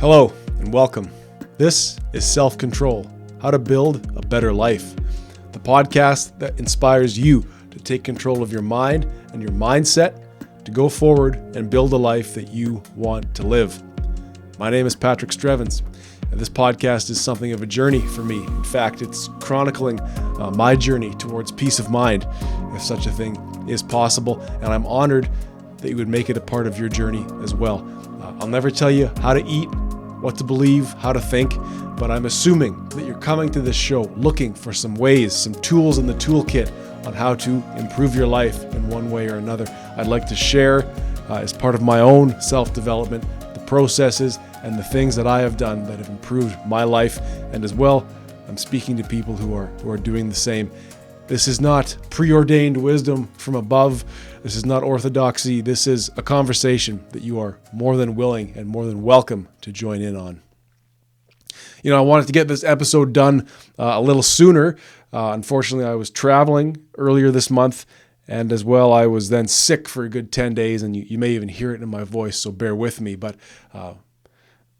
Hello and welcome. This is Self-Control, How to Build a Better Life, the podcast that inspires you to take control of your mind and your mindset to go forward and build a life that you want to live. My name is Patrick Strevens, and this podcast is something of a journey for me. In fact, it's chronicling my journey towards peace of mind, if such a thing is possible, and I'm honored that you would make it a part of your journey as well. I'll never tell you how to eat, what to believe, how to think, but I'm assuming that you're coming to this show looking for some ways, some tools in the toolkit on how to improve your life in one way or another. I'd like to share, as part of my own self-development, the processes and the things that I have done that have improved my life, and as well, I'm speaking to people who are doing the same. This is not preordained wisdom from above. This is not orthodoxy. This is a conversation that you are more than willing and more than welcome to join in on. I wanted to get this episode done a little sooner. Unfortunately, I was traveling earlier this month, and as well, I was then sick for a good 10 days, and you may even hear it in my voice, so bear with me. But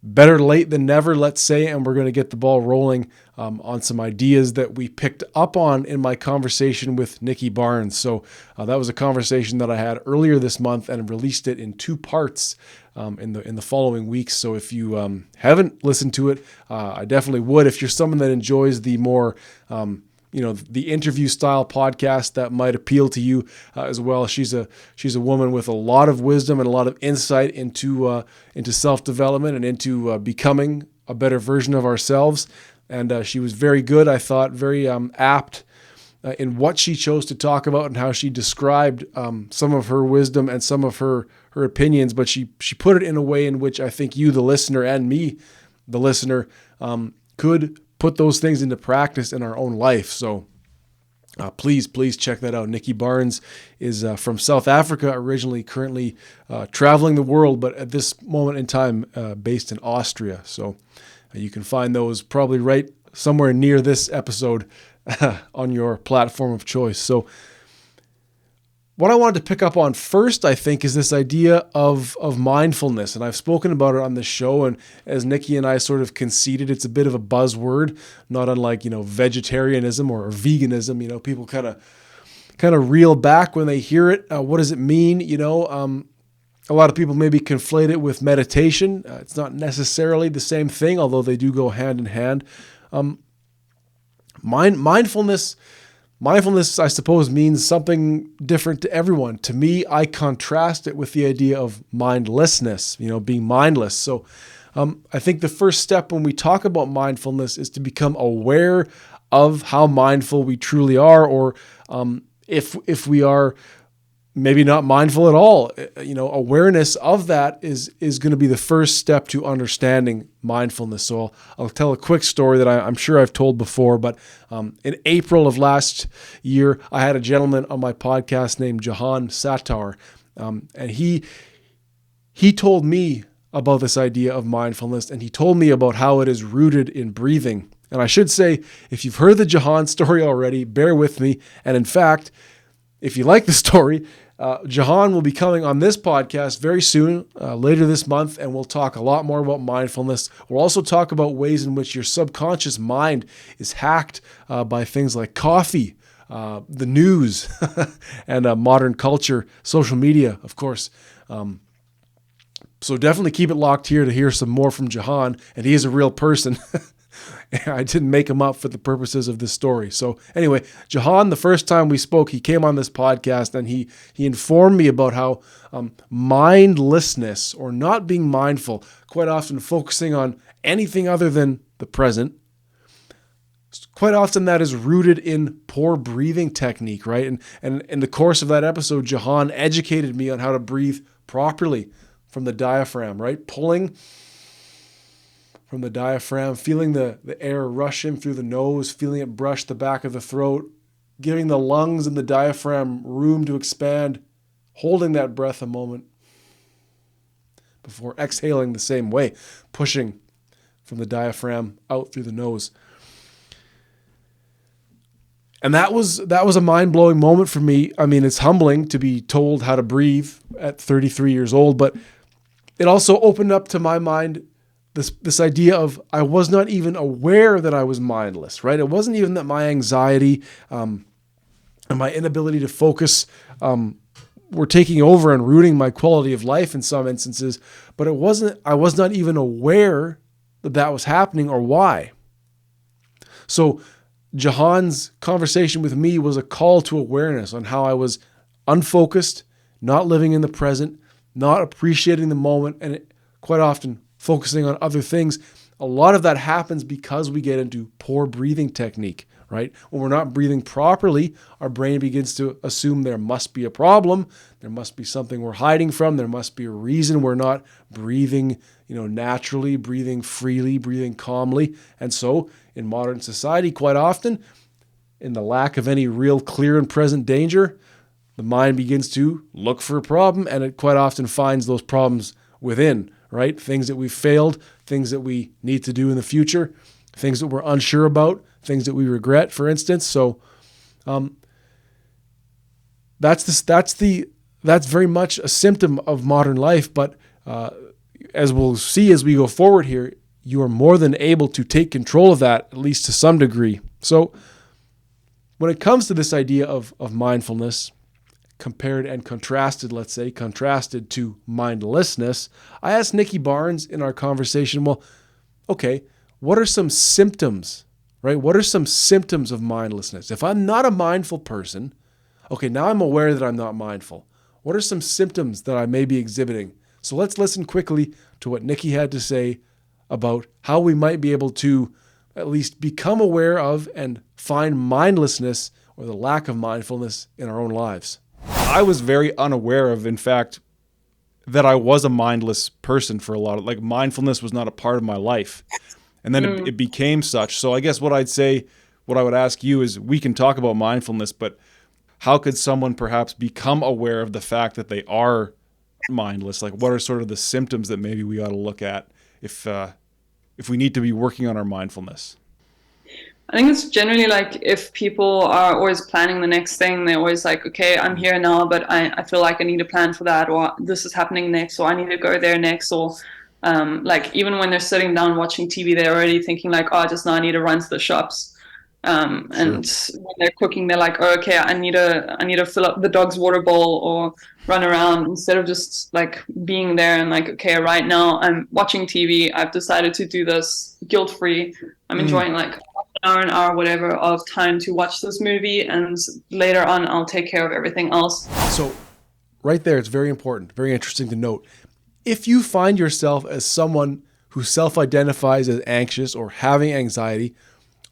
better late than never, let's say, and we're going to get the ball rolling on some ideas that we picked up on in my conversation with Nikki Barnes. So that was a conversation that I had earlier this month and released it in two parts in the following weeks. So if you haven't listened to it, I definitely would. If you're someone that enjoys the more the interview style podcast, that might appeal to you as well. She's a woman with a lot of wisdom and a lot of insight into self-development and into becoming a better version of ourselves. And she was very good, I thought, very apt in what she chose to talk about and how she described some of her wisdom and some of her opinions. But she put it in a way in which I think you, the listener, and me, the listener, could put those things into practice in our own life. So please check that out. Nikki Barnes is from South Africa originally, currently traveling the world, but at this moment in time based in Austria. So you can find those probably right somewhere near this episode on your platform of choice. So what I wanted to pick up on first, I think, is this idea of mindfulness. And I've spoken about it on the show. And as Nikki and I sort of conceded, it's a bit of a buzzword, not unlike, vegetarianism or veganism. People kind of reel back when they hear it. What does it mean? A lot of people maybe conflate it with meditation. It's not necessarily the same thing, although they do go hand in hand. Mindfulness, I suppose, means something different to everyone. To me, I contrast it with the idea of mindlessness, being mindless. So I think the first step when we talk about mindfulness is to become aware of how mindful we truly are, or if we are maybe not mindful at all. Awareness of that is going to be the first step to understanding mindfulness. So I'll tell a quick story that I'm sure I've told before, but in April of last year, I had a gentleman on my podcast named Jahan Sattar, and he told me about this idea of mindfulness, and he told me about how it is rooted in breathing. And I should say, if you've heard the Jahan story already, bear with me. And in fact, if you like the story, Jahan will be coming on this podcast very soon, later this month, and we'll talk a lot more about mindfulness. We'll also talk about ways in which your subconscious mind is hacked by things like coffee, the news, and modern culture, social media, of course. So definitely keep it locked here to hear some more from Jahan, and he is a real person. I didn't make him up for the purposes of this story. So anyway, Jahan, the first time we spoke, he came on this podcast and he informed me about how mindlessness, or not being mindful, quite often focusing on anything other than the present, quite often that is rooted in poor breathing technique, right? And in the course of that episode, Jahan educated me on how to breathe properly from the diaphragm, right? Pulling from the diaphragm, feeling the air rush in through the nose, feeling it brush the back of the throat, giving the lungs and the diaphragm room to expand, holding that breath a moment before exhaling the same way, pushing from the diaphragm out through the nose. And that was a mind-blowing moment for me. I mean, it's humbling to be told how to breathe at 33 years old, but it also opened up to my mind this idea of I was not even aware that I was mindless, right? It wasn't even that my anxiety and my inability to focus were taking over and ruining my quality of life in some instances, but I was not even aware that that was happening or why. So Jahan's conversation with me was a call to awareness on how I was unfocused, not living in the present, not appreciating the moment, and quite often focusing on other things. A lot of that happens because we get into poor breathing technique, right? When we're not breathing properly, our brain begins to assume there must be a problem. There must be something we're hiding from. There must be a reason we're not breathing, naturally, breathing freely, breathing calmly. And so in modern society, quite often, in the lack of any real clear and present danger, the mind begins to look for a problem, and it quite often finds those problems within, right? Things that we've failed, things that we need to do in the future, things that we're unsure about, things that we regret, for instance. So that's very much a symptom of modern life. But as we'll see as we go forward here, you are more than able to take control of that, at least to some degree. So when it comes to this idea of mindfulness, compared and contrasted to mindlessness, I asked Nikki Barnes in our conversation, well, okay, what are some symptoms, right? What are some symptoms of mindlessness? If I'm not a mindful person, okay, now I'm aware that I'm not mindful. What are some symptoms that I may be exhibiting? So let's listen quickly to what Nikki had to say about how we might be able to at least become aware of and find mindlessness or the lack of mindfulness in our own lives. I was very unaware of, in fact, that I was a mindless person for a lot of, mindfulness was not a part of my life. And then it became such. So I guess what I would ask you is, we can talk about mindfulness, but how could someone perhaps become aware of the fact that they are mindless? Like, what are sort of the symptoms that maybe we ought to look at if we need to be working on our mindfulness? I think it's generally like if people are always planning the next thing, they're always like, okay, I'm here now, but I feel like I need a plan for that, or this is happening next, or I need to go there next, or even when they're sitting down watching TV, they're already thinking like, oh, just now I need to run to the shops. And when they're cooking, they're like, oh, okay, I need to fill up the dog's water bowl or run around, instead of just like being there and like, okay, right now I'm watching TV. I've decided to do this guilt-free. I'm enjoying like an hour, whatever, of time to watch this movie, and later on I'll take care of everything else. So right there, it's very important, very interesting to note. If you find yourself as someone who self-identifies as anxious or having anxiety,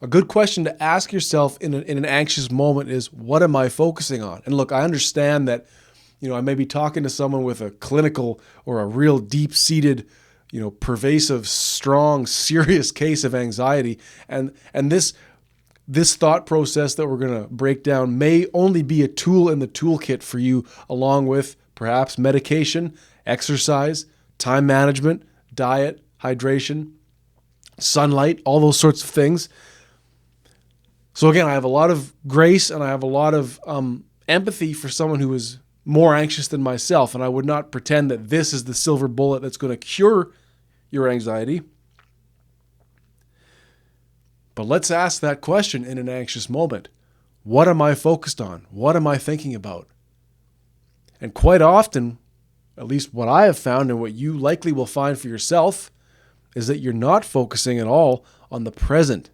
a good question to ask yourself in an anxious moment is, what am I focusing on? And look, I understand that, I may be talking to someone with a clinical or a real deep-seated, pervasive, strong, serious case of anxiety. And this thought process that we're going to break down may only be a tool in the toolkit for you, along with perhaps medication, exercise, time management, diet, hydration, sunlight, all those sorts of things. So again, I have a lot of grace and I have a lot of empathy for someone who is more anxious than myself, and I would not pretend that this is the silver bullet that's going to cure your anxiety. But let's ask that question in an anxious moment. What am I focused on? What am I thinking about? And quite often, at least what I have found and what you likely will find for yourself, is that you're not focusing at all on the present.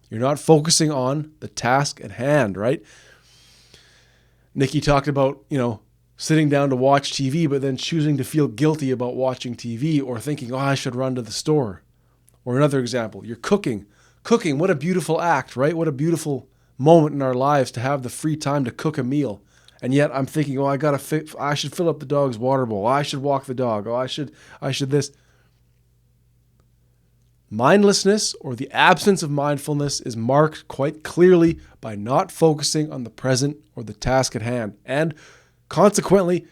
You're not focusing on the task at hand, right? Nikki talked about, sitting down to watch TV, but then choosing to feel guilty about watching TV, or thinking, oh, I should run to the store. Or another example, you're cooking. Cooking, what a beautiful act, right? What a beautiful moment in our lives to have the free time to cook a meal. And yet I'm thinking, oh, I should fill up the dog's water bowl. I should walk the dog. Oh, I should this. Mindlessness, or the absence of mindfulness, is marked quite clearly by not focusing on the present or the task at hand, and consequently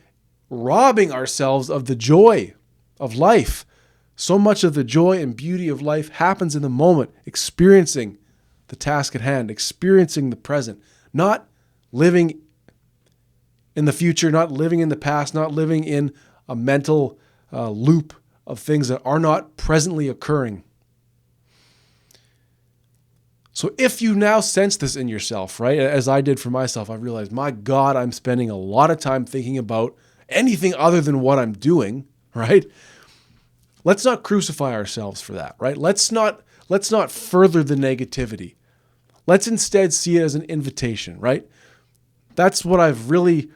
robbing ourselves of the joy of life. So much of the joy and beauty of life happens in the moment, experiencing the task at hand, experiencing the present, not living in the future, not living in the past, not living in a mental loop of things that are not presently occurring. So if you now sense this in yourself, right, as I did for myself, I realized, my God, I'm spending a lot of time thinking about anything other than what I'm doing, right? Let's not crucify ourselves for that, right? Let's not further the negativity. Let's instead see it as an invitation, right? That's what I've really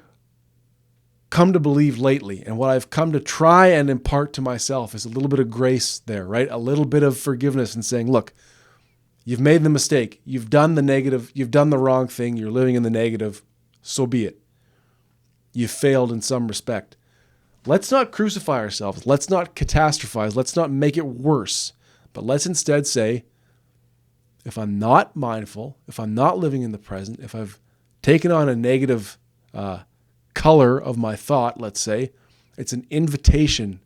come to believe lately, and what I've come to try and impart to myself is a little bit of grace there, right? A little bit of forgiveness and saying, look, you've made the mistake. You've done the negative. You've done the wrong thing. You're living in the negative. So be it. You've failed in some respect. Let's not crucify ourselves. Let's not catastrophize. Let's not make it worse. But let's instead say, if I'm not mindful, if I'm not living in the present, if I've taken on a negative color of my thought, let's say, it's an invitation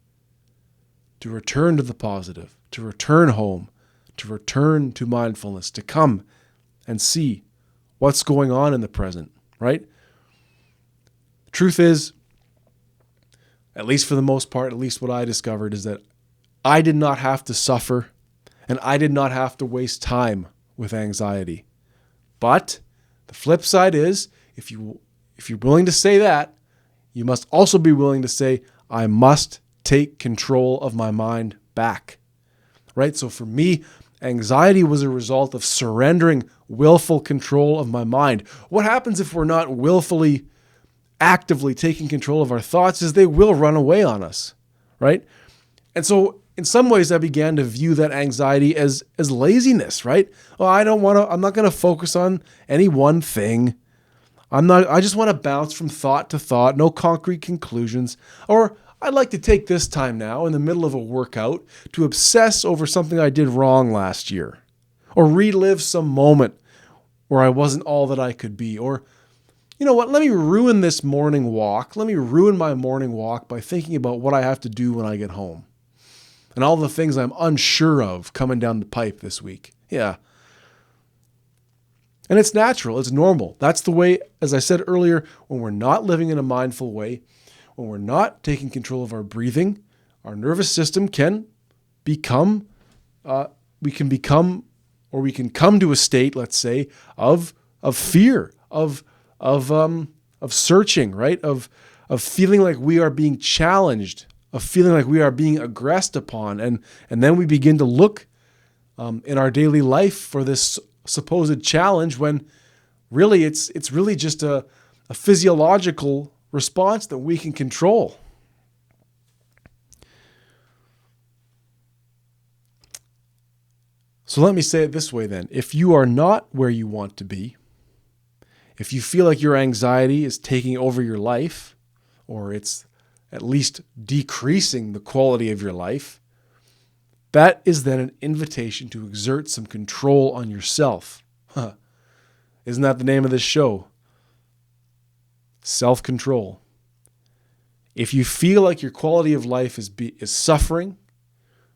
to return to the positive, to return home, to return to mindfulness, to come and see what's going on in the present, right? The truth is, at least for the most part, at least what I discovered is that I did not have to suffer and I did not have to waste time with anxiety. But the flip side is, if you're willing to say that, you must also be willing to say, I must take control of my mind back, right? So for me, anxiety was a result of surrendering willful control of my mind. What happens if we're not willfully, actively taking control of our thoughts is they will run away on us, right? And so in some ways I began to view that anxiety as laziness, right? Oh, I'm not going to focus on any one thing. I just want to bounce from thought to thought, no concrete conclusions. Or I'd like to take this time now in the middle of a workout to obsess over something I did wrong last year, or relive some moment where I wasn't all that I could be. Or, you know what, let me ruin this morning walk. Let me ruin my morning walk by thinking about what I have to do when I get home and all the things I'm unsure of coming down the pipe this week. Yeah. And it's natural. It's normal. That's the way, as I said earlier, when we're not living in a mindful way, when we're not taking control of our breathing, our nervous system can become, we can come to a state, let's say, of fear, of searching, right? Of feeling like we are being challenged, of feeling like we are being aggressed upon, and then we begin to look in our daily life for this supposed challenge when really it's really just a physiological response that we can control. So let me say it this way then. If you are not where you want to be, if you feel like your anxiety is taking over your life, or it's at least decreasing the quality of your life, that is then an invitation to exert some control on yourself. Isn't that the name of this show? Self-control. If you feel like your quality of life is suffering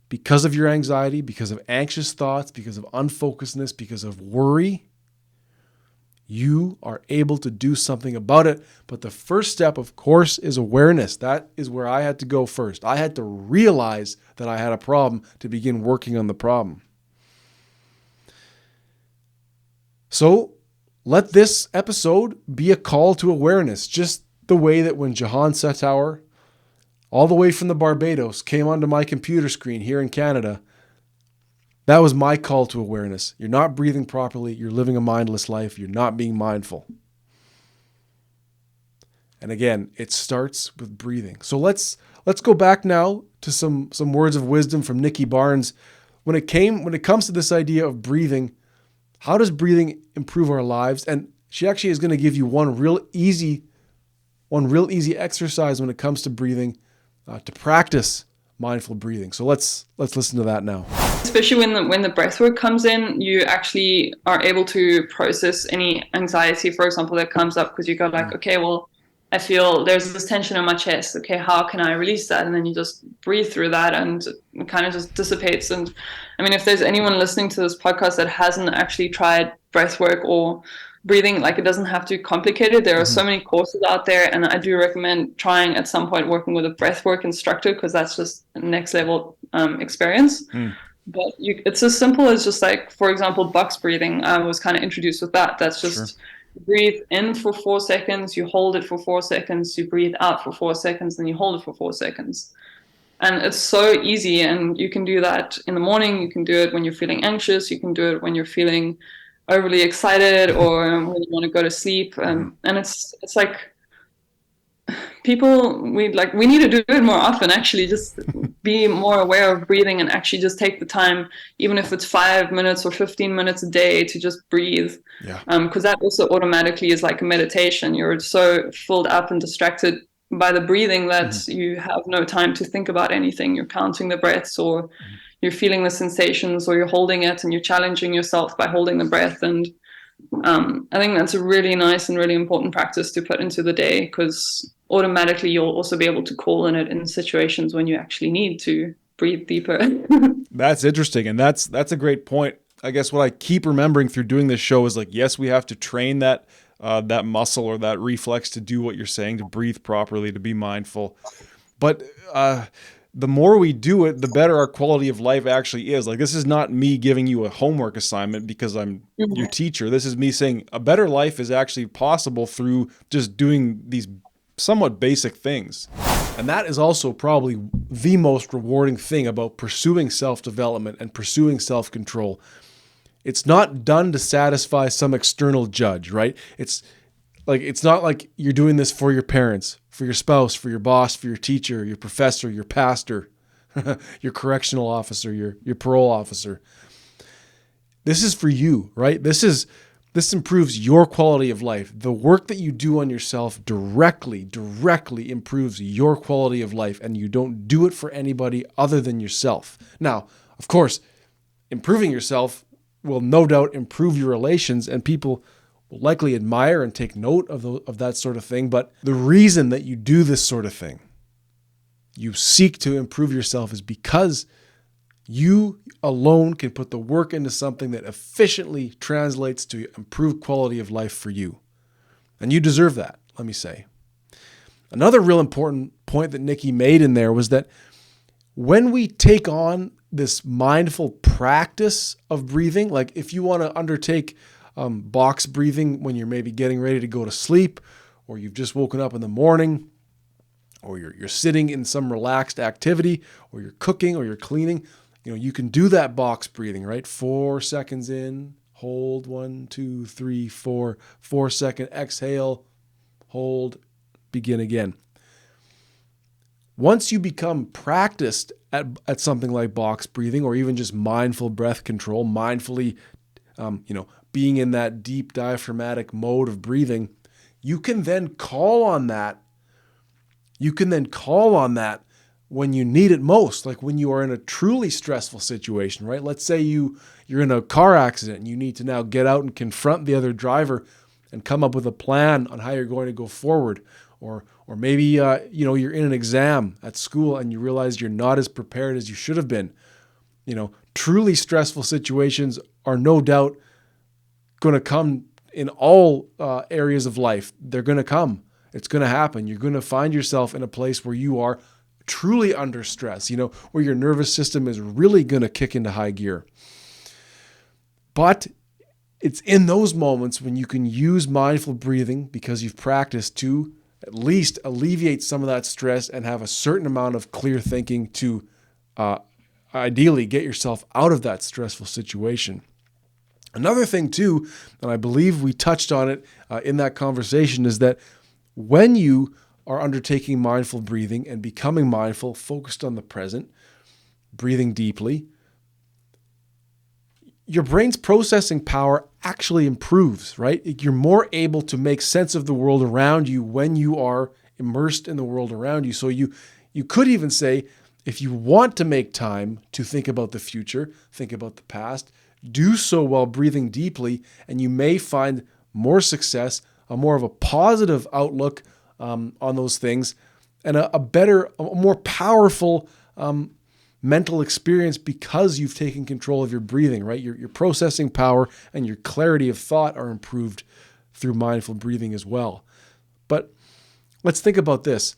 because of your anxiety, because of anxious thoughts, because of unfocusedness, because of worry, you are able to do something about it. But the first step, of course, is awareness. That is where I had to go first. I had to realize that I had a problem to begin working on the problem. So let this episode be a call to awareness, just the way that when Jahan Satower, all the way from the Barbados, came onto my computer screen here in Canada, that was my call to awareness. You're not breathing properly. You're living a mindless life. You're not being mindful. And again, it starts with breathing. So let's go back now to some words of wisdom from Nikki Barnes. When it comes to this idea of breathing, how does breathing improve our lives? And she actually is going to give you one real easy exercise when it comes to breathing to practice mindful breathing. So let's listen to that now. Especially when the breath work comes in, you actually are able to process any anxiety, for example, that comes up, because you go like, okay, well, I feel there's this tension in my chest. Okay, how can I release that? And then you just breathe through that and it kind of just dissipates. And I mean, if there's anyone listening to this podcast that hasn't actually tried breath work or breathing, like it doesn't have to be complicated. There are so many courses out there, and I do recommend trying at some point working with a breathwork instructor, because that's just next level experience. But it's as simple as just like, for example, box breathing. I was kind of introduced with that. That's just breathe in for 4 seconds, you hold it for 4 seconds, you breathe out for 4 seconds, then you hold it for 4 seconds. And it's so easy, and you can do that in the morning, you can do it when you're feeling anxious, you can do it when you're feeling overly excited or when you want to go to sleep. And it's like people, we need to do it more often, actually, just be more aware of breathing and actually just take the time, even if it's 5 minutes or 15 minutes a day, to just breathe. Because that also automatically is like a meditation. You're so filled up and distracted by the breathing that you have no time to think about anything. You're counting the breaths, or you're feeling the sensations, or you're holding it and you're challenging yourself by holding the breath. And I think that's a really nice and really important practice to put into the day, because automatically you'll also be able to call in it in situations when you actually need to breathe deeper. That's interesting. And that's a great point. I guess what I keep remembering through doing this show is like, yes, we have to train that muscle or that reflex to do what you're saying, to breathe properly, to be mindful. But the more we do it, the better our quality of life actually is. Like, this is not me giving you a homework assignment because I'm your teacher. This is me saying a better life is actually possible through just doing these somewhat basic things. And that is also probably the most rewarding thing about pursuing self-development and pursuing self-control. It's not done to satisfy some external judge, right? It's not like you're doing this for your parents, for your spouse, for your boss, for your teacher, your professor, your pastor, your correctional officer, your parole officer. This is for you, right? This improves your quality of life. The work that you do on yourself directly improves your quality of life, and you don't do it for anybody other than yourself. Now, of course, improving yourself will no doubt improve your relations, and people will likely admire and take note of that sort of thing. But the reason that you do this sort of thing, you seek to improve yourself, is because you alone can put the work into something that efficiently translates to improved quality of life for you. And you deserve that, let me say. Another real important point that Nikki made in there was that when we take on this mindful practice of breathing, like if you want to undertake box breathing when you're maybe getting ready to go to sleep, or you've just woken up in the morning, or you're sitting in some relaxed activity, or you're cooking, or you're cleaning, you can do that box breathing, right? 4 seconds in, hold, 1, 2, 3, 4, 4 second, exhale, hold, begin again. Once you become practiced at something like box breathing, or even just mindful breath control, mindfully, being in that deep diaphragmatic mode of breathing, you can then call on that. When you need it most, like when you are in a truly stressful situation, right? Let's say you're in a car accident and you need to now get out and confront the other driver and come up with a plan on how you're going to go forward. Or maybe you're in an exam at school and you realize you're not as prepared as you should have been. Truly stressful situations are no doubt going to come in all areas of life. They're going to come. It's going to happen. You're going to find yourself in a place where you are truly under stress, where your nervous system is really going to kick into high gear. But it's in those moments when you can use mindful breathing, because you've practiced, to at least alleviate some of that stress and have a certain amount of clear thinking to ideally get yourself out of that stressful situation. Another thing too, and I believe we touched on it in that conversation, is that when you are undertaking mindful breathing and becoming mindful, focused on the present, breathing deeply, your brain's processing power actually improves, right? You're more able to make sense of the world around you when you are immersed in the world around you. So you could even say, if you want to make time to think about the future, think about the past, do so while breathing deeply, and you may find more success, more of a positive outlook on those things, and a more powerful mental experience, because you've taken control of your breathing, right? Your processing power and your clarity of thought are improved through mindful breathing as well. But let's think about this.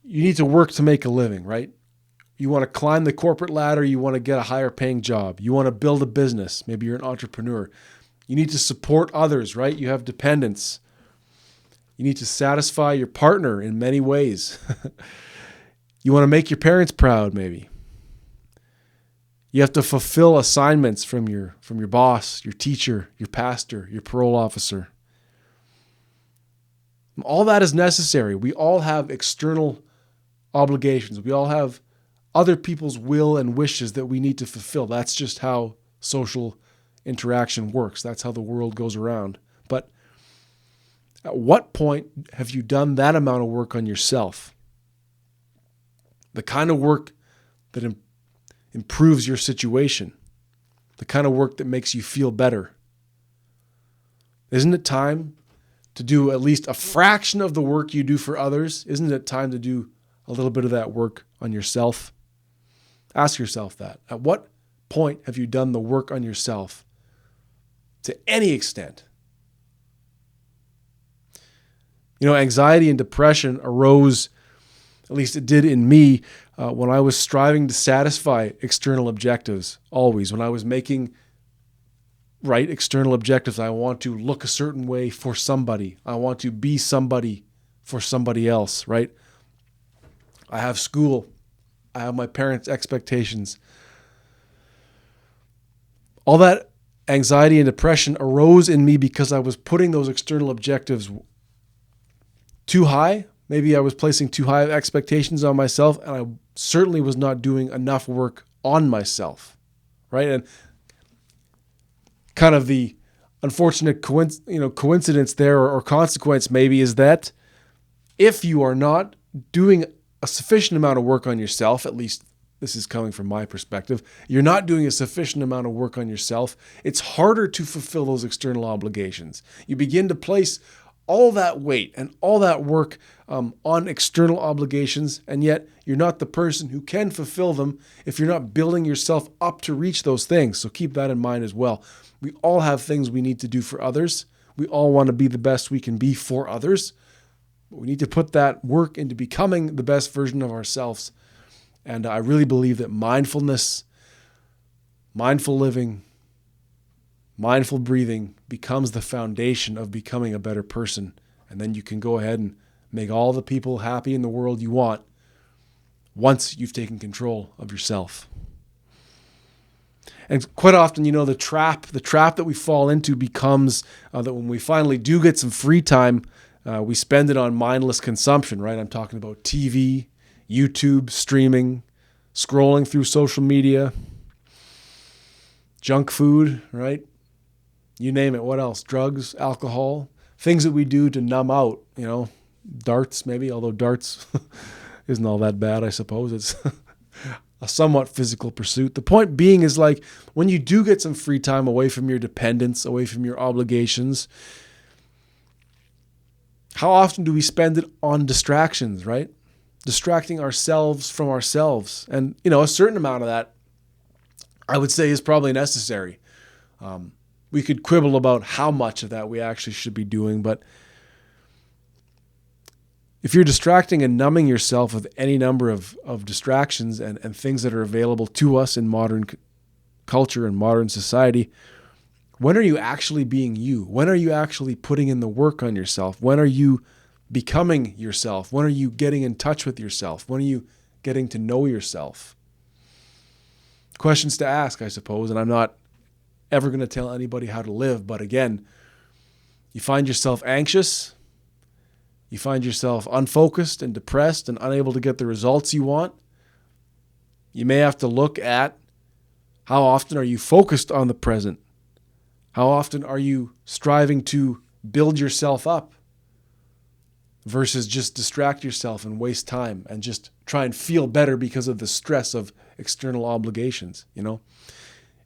You need to work to make a living, right? You want to climb the corporate ladder. You want to get a higher paying job. You want to build a business. Maybe you're an entrepreneur. You need to support others, right? You have dependents. You need to satisfy your partner in many ways. You want to make your parents proud, maybe. You have to fulfill assignments from your boss, your teacher, your pastor, your parole officer. All that is necessary. We all have external obligations. We all have other people's will and wishes that we need to fulfill. That's just how social interaction works. That's how the world goes around. But at what point have you done that amount of work on yourself? The kind of work that improves your situation. The kind of work that makes you feel better. Isn't it time to do at least a fraction of the work you do for others? Isn't it time to do a little bit of that work on yourself? Ask yourself that. At what point have you done the work on yourself to any extent? Anxiety and depression arose, at least it did in me, when I was striving to satisfy external objectives, always. When I was making external objectives, I want to look a certain way for somebody. I want to be somebody for somebody else, right? I have school. I have my parents' expectations. All that anxiety and depression arose in me because I was putting those external objectives too high. Maybe I was placing too high expectations on myself, and I certainly was not doing enough work on myself, right? And kind of the unfortunate coincidence there or consequence maybe is that if you are not doing a sufficient amount of work on yourself, at least this is coming from my perspective, you're not doing a sufficient amount of work on yourself, it's harder to fulfill those external obligations. You begin to place all that weight and all that work on external obligations, and yet you're not the person who can fulfill them if you're not building yourself up to reach those things. So keep that in mind as well. We all have things we need to do for others. We all want to be the best we can be for others. But we need to put that work into becoming the best version of ourselves. And I really believe that mindfulness, mindful living, mindful breathing becomes the foundation of becoming a better person. And then you can go ahead and make all the people happy in the world you want once you've taken control of yourself. And quite often, the trap that we fall into becomes that when we finally do get some free time, we spend it on mindless consumption, right? I'm talking about TV, YouTube, streaming, scrolling through social media, junk food, right? You name it. What else? Drugs, alcohol, things that we do to numb out, darts maybe, although darts isn't all that bad, I suppose. It's a somewhat physical pursuit. The point being is when you do get some free time away from your dependents, away from your obligations, how often do we spend it on distractions, right? Distracting ourselves from ourselves. And, a certain amount of that, I would say, is probably necessary. We could quibble about how much of that we actually should be doing, but if you're distracting and numbing yourself with any number of distractions and things that are available to us in modern culture and modern society, when are you actually being you? When are you actually putting in the work on yourself? When are you becoming yourself? When are you getting in touch with yourself? When are you getting to know yourself? Questions to ask, I suppose, and I'm not ever going to tell anybody how to live, but again, you find yourself anxious, you find yourself unfocused and depressed and unable to get the results you want, you may have to look at how often are you focused on the present? How often are you striving to build yourself up versus just distract yourself and waste time and just try and feel better because of the stress of external obligations,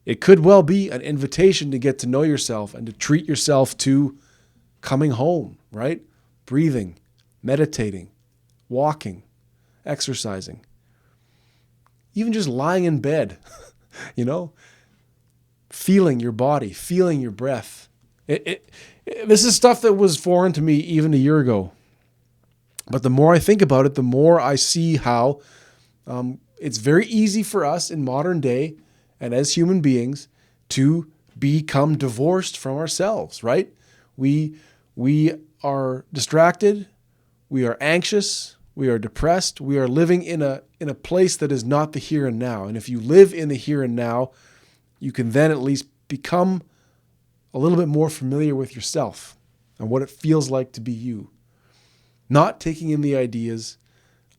It could well be an invitation to get to know yourself and to treat yourself to coming home, right? Breathing, meditating, walking, exercising, even just lying in bed, feeling your body, feeling your breath. This is stuff that was foreign to me even a year ago. But the more I think about it, the more I see how it's very easy for us in modern day and as human beings to become divorced from ourselves, right? We are distracted, we are anxious, we are depressed, we are living in a place that is not the here and now. And if you live in the here and now, you can then at least become a little bit more familiar with yourself and what it feels like to be you. Not taking in the ideas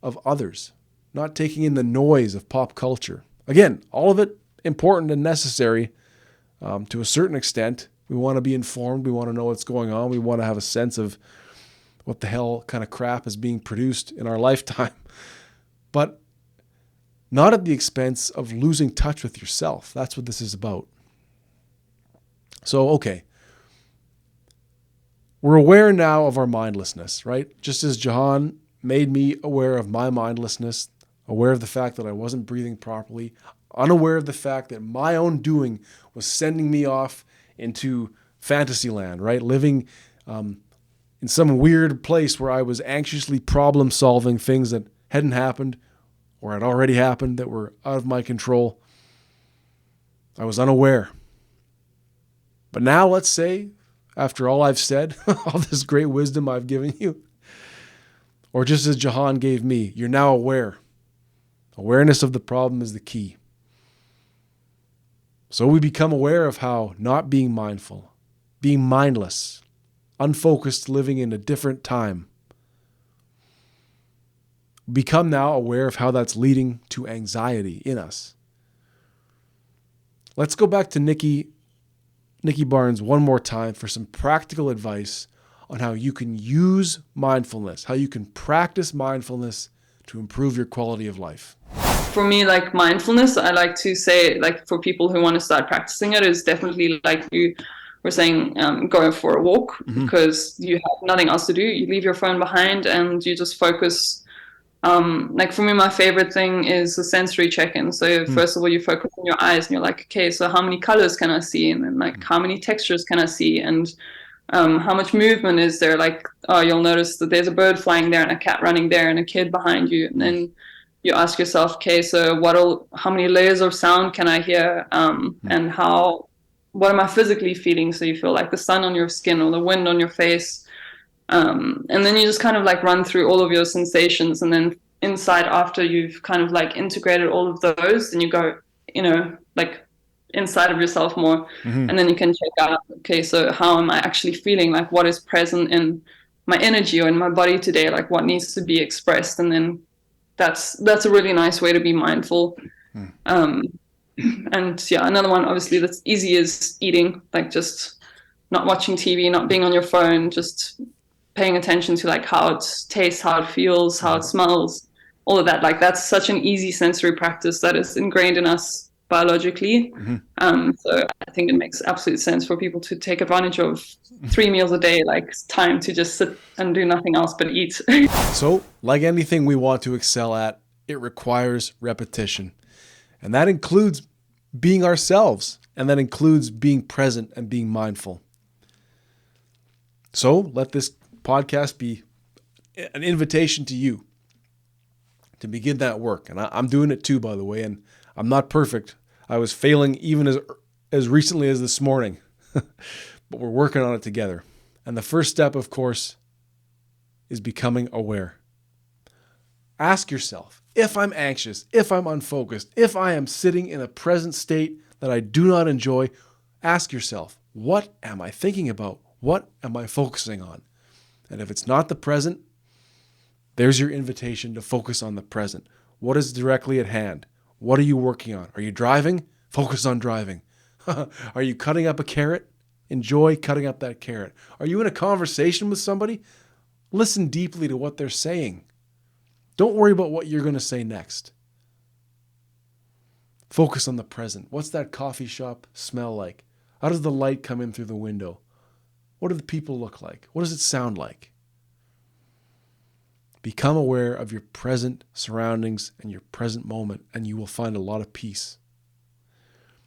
of others, not taking in the noise of pop culture. Again, all of it important and necessary to a certain extent. We want to be informed. We want to know what's going on. We want to have a sense of what the hell kind of crap is being produced in our lifetime. But not at the expense of losing touch with yourself. That's what this is about. So, okay. We're aware now of our mindlessness, right? Just as Jahan made me aware of my mindlessness, aware of the fact that I wasn't breathing properly, unaware of the fact that my own doing was sending me off into fantasy land, right? Living in some weird place where I was anxiously problem solving things that hadn't happened or had already happened that were out of my control. I was unaware. But now let's say, after all I've said, all this great wisdom I've given you, or just as Jahan gave me, you're now aware. Awareness of the problem is the key. So we become aware of how not being mindful, being mindless, unfocused, living in a different time. Become now aware of how that's leading to anxiety in us. Let's go back to Nikki Barnes one more time for some practical advice on how you can use mindfulness, how you can practice mindfulness to improve your quality of life. For me, like mindfulness, I like to say, like for people who want to start practicing it, is definitely like you were saying, going for a walk, because you have nothing else to do. You leave your phone behind and you just focus. Like for me, my favorite thing is the sensory check-in. So first of all, you focus on your eyes and you're like, okay, so how many colors can I see? And then like, how many textures can I see? And how much movement is there? Like, oh, you'll notice that there's a bird flying there and a cat running there and a kid behind you. And then you ask yourself, okay, so how many layers of sound can I hear? And what am I physically feeling? So you feel like the sun on your skin or the wind on your face. And then you just kind of like run through all of your sensations, and then inside, after you've kind of like integrated all of those, then you go, like inside of yourself more. And then you can check out, okay, so how am I actually feeling? Like what is present in my energy or in my body today? Like what needs to be expressed? And then that's a really nice way to be mindful. And yeah, another one obviously that's easy is eating, like just not watching TV, not being on your phone, just paying attention to like how it tastes, how it feels, how it smells, all of that. Like that's such an easy sensory practice that is ingrained in us biologically. So I think it makes absolute sense for people to take advantage of 3 meals a day, like time to just sit and do nothing else but eat. So, like anything we want to excel at, it requires repetition. And that includes being ourselves, and that includes being present and being mindful. So, let this podcast be an invitation to you to begin that work. And I'm doing it too, by the way, and I'm not perfect. I was failing even as recently as this morning, but we're working on it together. And the first step, of course, is becoming aware. Ask yourself, if I'm anxious, if I'm unfocused, if I am sitting in a present state that I do not enjoy, ask yourself, what am I thinking about? What am I focusing on? And if it's not the present, there's your invitation to focus on the present. What is directly at hand? What are you working on? Are you driving? Focus on driving. Are you cutting up a carrot? Enjoy cutting up that carrot. Are you in a conversation with somebody? Listen deeply to what they're saying. Don't worry about what you're going to say next. Focus on the present. What's that coffee shop smell like? How does the light come in through the window? What do the people look like? What does it sound like? Become aware of your present surroundings and your present moment, and you will find a lot of peace.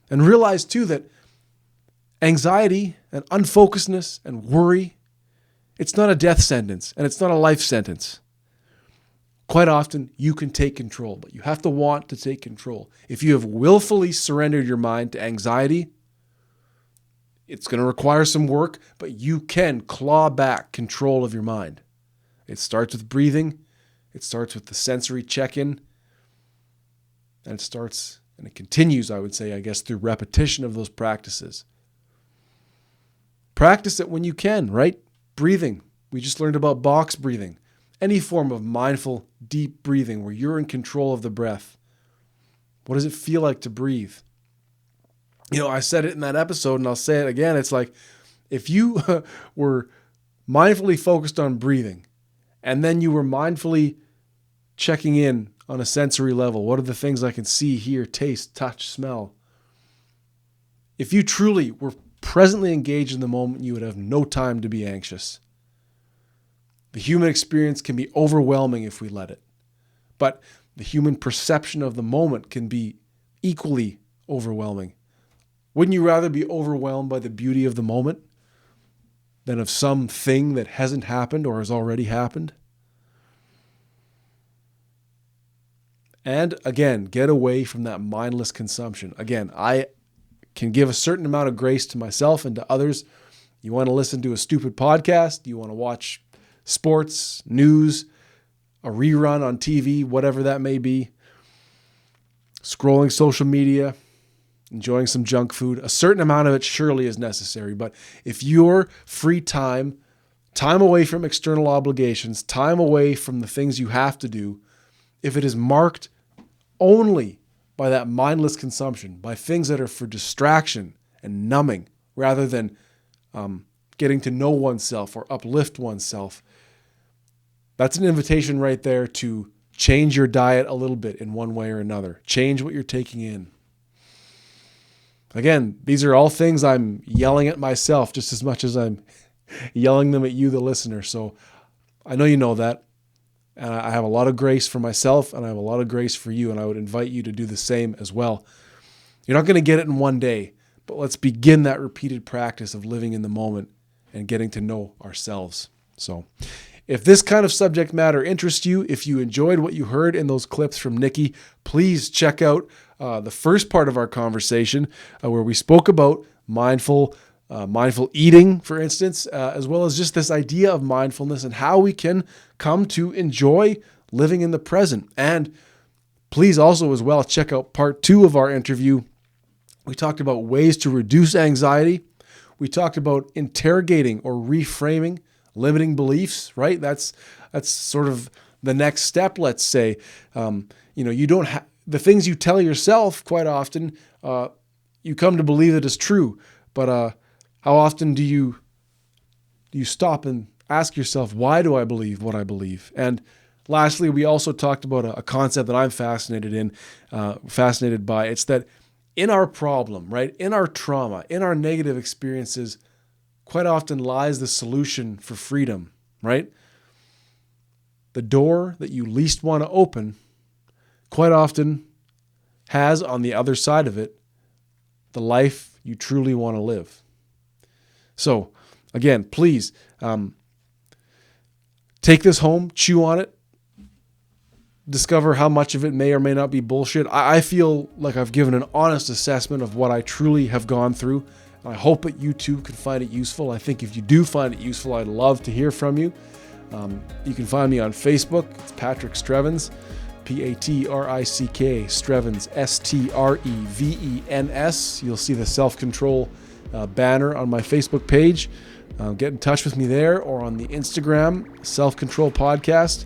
And realize too that Anxiety and unfocusedness and worry, it's not a death sentence and it's not a life sentence. Quite often, you can take control, but you have to want to take control. If you have willfully surrendered your mind to anxiety, it's going to require some work, but you can claw back control of your mind. It starts with breathing. It starts with the sensory check-in. And it starts, and it continues, I would say, I guess, through repetition of those practices. Practice it when you can, right? Breathing. We just learned about box breathing. Any form of mindful, deep breathing where you're in control of the breath. What does it feel like to breathe? You know, I said it in that episode and I'll say it again. It's like if you were mindfully focused on breathing and then you were mindfully checking in on a sensory level. What are the things I can see, hear, taste, touch, smell? If you truly were presently engaged in the moment, you would have no time to be anxious. The human experience can be overwhelming if we let it. But the human perception of the moment can be equally overwhelming. Wouldn't you rather be overwhelmed by the beauty of the moment than of something that hasn't happened or has already happened? And again, get away from that mindless consumption. Again, I can give a certain amount of grace to myself and to others. You want to listen to a stupid podcast? You want to watch sports, news, a rerun on TV, whatever that may be, scrolling social media, enjoying some junk food. A certain amount of it surely is necessary. But if your free time, time away from external obligations, time away from the things you have to do, if it is marked only by that mindless consumption, by things that are for distraction and numbing, rather than getting to know oneself or uplift oneself, that's an invitation right there to change your diet a little bit in one way or another. Change what you're taking in. Again, these are all things I'm yelling at myself just as much as I'm yelling them at you, the listener. So I know you know that. And I have a lot of grace for myself and I have a lot of grace for you. And I would invite you to do the same as well. You're not going to get it in one day, but let's begin that repeated practice of living in the moment and getting to know ourselves. So if this kind of subject matter interests you, if you enjoyed what you heard in those clips from Nikki, please check out the first part of our conversation where we spoke about mindful eating, for instance, as well as just this idea of mindfulness and how we can come to enjoy living in the present. And please also as well check out part 2 of our interview. We talked about ways to reduce anxiety. We talked about interrogating or reframing limiting beliefs, right? That's sort of the next step, let's say. You don't the things you tell yourself quite often, you come to believe it is true. But how often do you stop and ask yourself, why do I believe what I believe? And lastly, we also talked about a concept that I'm fascinated by. It's that in our problem, right, in our trauma, in our negative experiences, quite often lies the solution for freedom, right? The door that you least want to open quite often has on the other side of it the life you truly want to live. So again, please take this home, chew on it, discover how much of it may or may not be bullshit. I feel like I've given an honest assessment of what I truly have gone through. I hope that you too can find it useful. I think if you do find it useful, I'd love to hear from you. You can find me on Facebook. It's Patrick Strevens, Patrick Strevens, Strevens. You'll see the self-control banner on my Facebook page. Get in touch with me there or on the Instagram, Self-Control Podcast.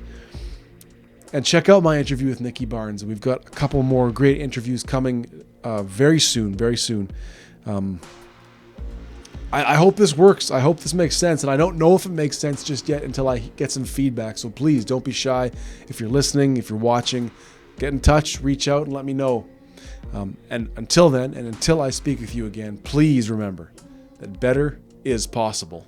And check out my interview with Nikki Barnes. We've got a couple more great interviews coming very soon. I hope this works. I hope this makes sense. And I don't know if it makes sense just yet until I get some feedback. So please don't be shy. If you're listening, if you're watching, get in touch, reach out and let me know. And until then, and until I speak with you again, please remember that better is possible.